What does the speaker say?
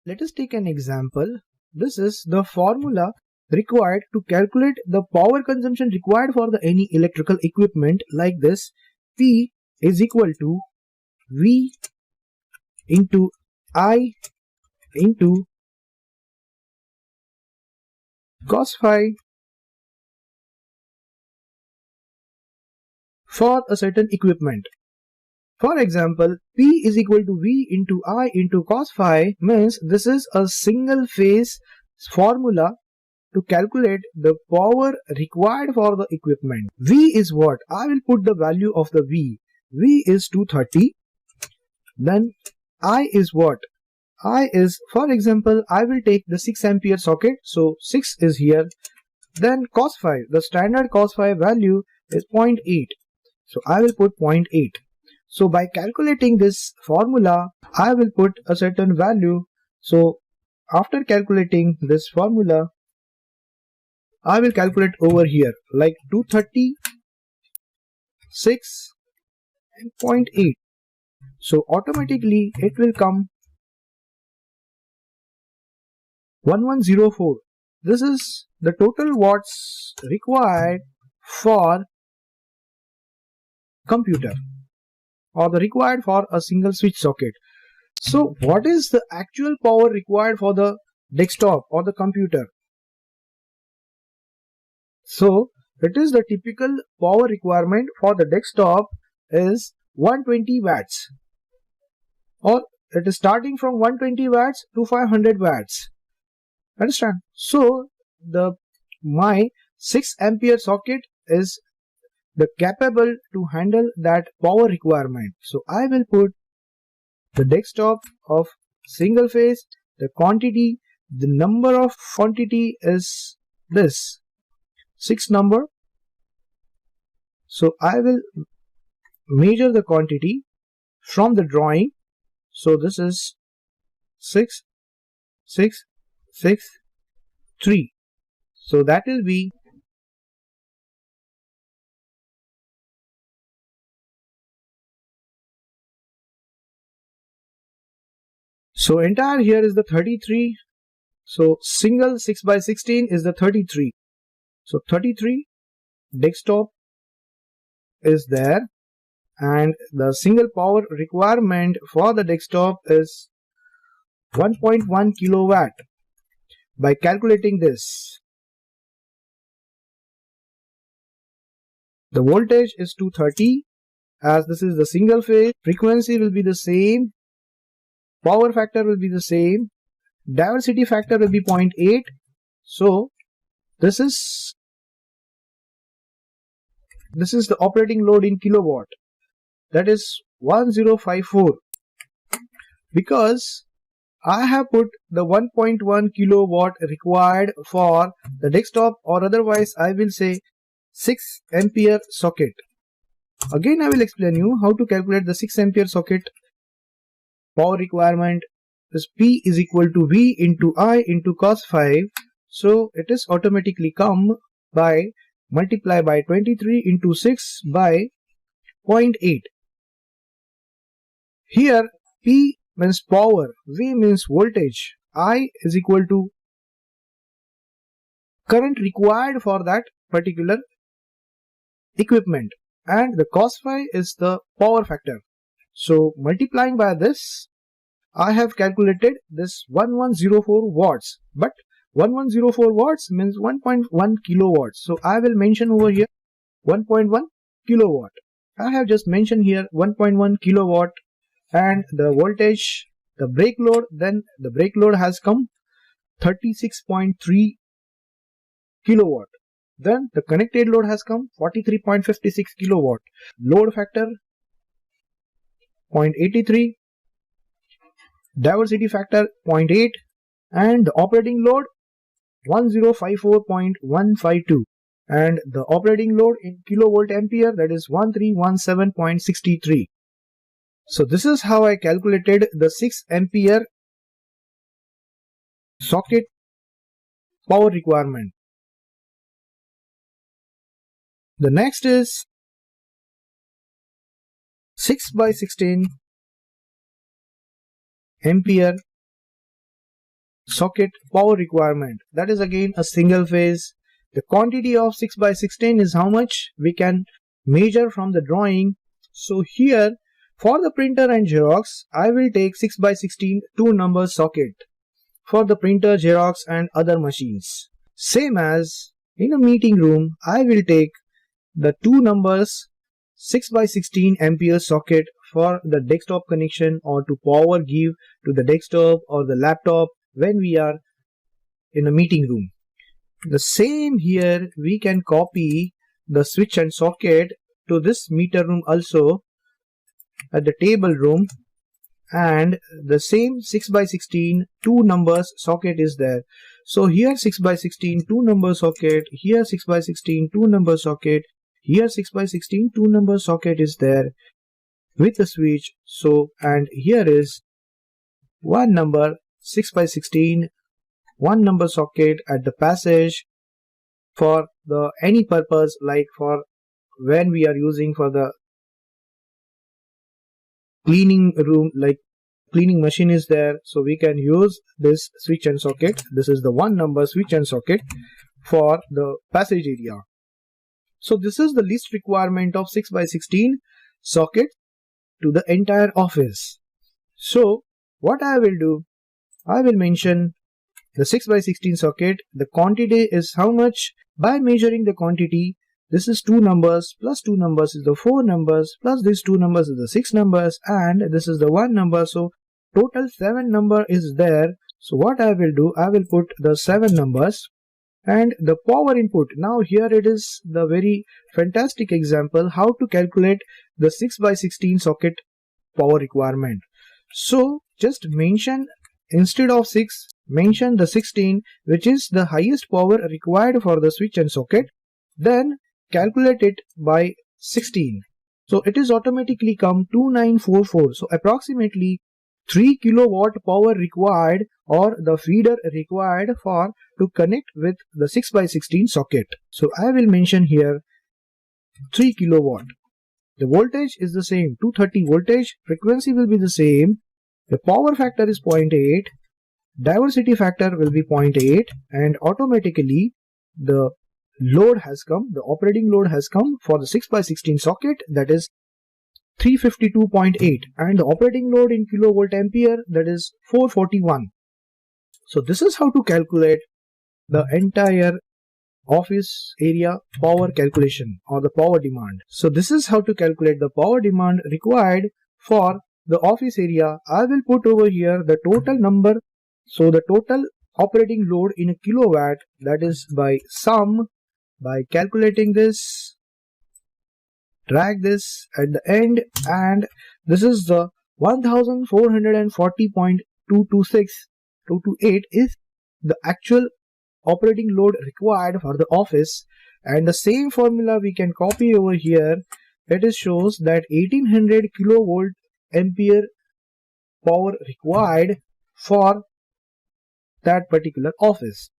Let us take an example. This is the formula required to calculate the power consumption required for any electrical equipment like this. P is equal to V into I into cos phi for a certain equipment. For example, P is equal to V into I into cos phi means this is a single phase formula to calculate the power required for the equipment. V is what? I will put the value of the V. V is 230. Then I is what? I is, for example, I will take the 6 ampere socket. So 6 is here. Then cos phi, the standard cos phi value is 0.8. So I will put 0.8. So by calculating this formula, I will put a certain value. So after calculating this formula, I will calculate over here like 230, 6 and 0.8. So automatically it will come 1104. This is the total watts required for computer or the required for a single switch socket. So what is the actual power required for the desktop or the computer? So it is the typical power requirement for the desktop is 120 watts, or it is starting from 120 watts to 500 watts. Understand? So my 6 ampere socket is the capable to handle that power requirement. So I will put the desktop of single phase, the quantity, the number of quantity is this 6 number. So I will measure the quantity from the drawing. So this is 6, 6, 6, 3. So that will be so entire here is the 33. So single 6 by 16 is the 33. So 33 desktop is there, and the single power requirement for the desktop is 1.1 kilowatt. By calculating this, the voltage is 230, as this is the single phase, frequency will be the same, power factor will be the same, diversity factor will be 0.8. So this is the operating load in kilowatt, that is 1054. Because I have put the 1.1 kilowatt required for the desktop, or otherwise I will say 6 ampere socket. Again I will explain you how to calculate the 6 ampere socket power requirement. This P is equal to V into I into cos phi. So it is automatically come by multiply by 23 into 6 by 0.8. Here P means power, V means voltage, I is equal to current required for that particular equipment, and the cos phi is the power factor. So multiplying by this, I have calculated this 1104 watts, but 1104 watts means 1.1 kilowatts. So I will mention over here 1.1 kilowatt. I have just mentioned here 1.1 kilowatt, and the voltage, the brake load, then the brake load has come 36.3 kilowatt. Then the connected load has come 43.56 kilowatt. Load factor 0.83, diversity factor 0.8, and the operating load 1054.152, and the operating load in kilovolt ampere, that is 1317.63. So this is how I calculated the 6 ampere socket power requirement. The next is 6 by 16 ampere socket power requirement. That is again a single phase. The quantity of 6 by 16 is how much we can measure from the drawing. So here for the printer and Xerox, I will take 6 by 16 two number socket for the printer, Xerox and other machines. Same as in a meeting room, I will take the two numbers 6 by 16 ampere socket for the desktop connection or to power give to the desktop or the laptop when we are in a meeting room. The same here, we can copy the switch and socket to this meter room also at the table room, and the same 6 by 16 two numbers socket is there. So here 6 by 16 two number socket, here 6 by 16 two number socket, here 6 by 16 two number socket is there with the switch. So and here is one number 6 by 16 one number socket at the passage for the any purpose, like for when we are using for the cleaning room, like cleaning machine is there, so we can use this switch and socket. This is the one number switch and socket for the passage area. So this is the least requirement of 6 by 16 socket to the entire office. So what I will do, I will mention the 6 by 16 socket. The quantity is how much? By measuring the quantity, this is two numbers plus two numbers is the four numbers plus these two numbers is the six numbers, and this is the one number. So total 7 number is there. So what I will do, I will put the 7 numbers and the power input. Now here it is the very fantastic example how to calculate the 6 by 16 socket power requirement. So just mention, instead of 6, mention the 16, which is the highest power required for the switch and socket. Then calculate it by 16. So it is automatically come 2944. So approximately 3 kilowatt power required, or the feeder required for to connect with the 6 by 16 socket. So I will mention here 3 kilowatt. The voltage is the same, 230 voltage. Frequency will be the same. The power factor is 0.8. Diversity factor will be 0.8, and automatically the load has come, the operating load has come for the 6 by 16 socket, that is 352.8, and the operating load in kilovolt ampere, that is 441. So this is how to calculate the entire office area power calculation or the power demand. So this is how to calculate the power demand required for the office area. I will put over here the total number. So the total operating load in a kilowatt, that is by sum, by calculating this, drag this at the end, and this is the 1440.226 is the actual operating load required for the office. And the same formula we can copy over here. It is shows that 1800 kilovolt ampere power required for that particular office.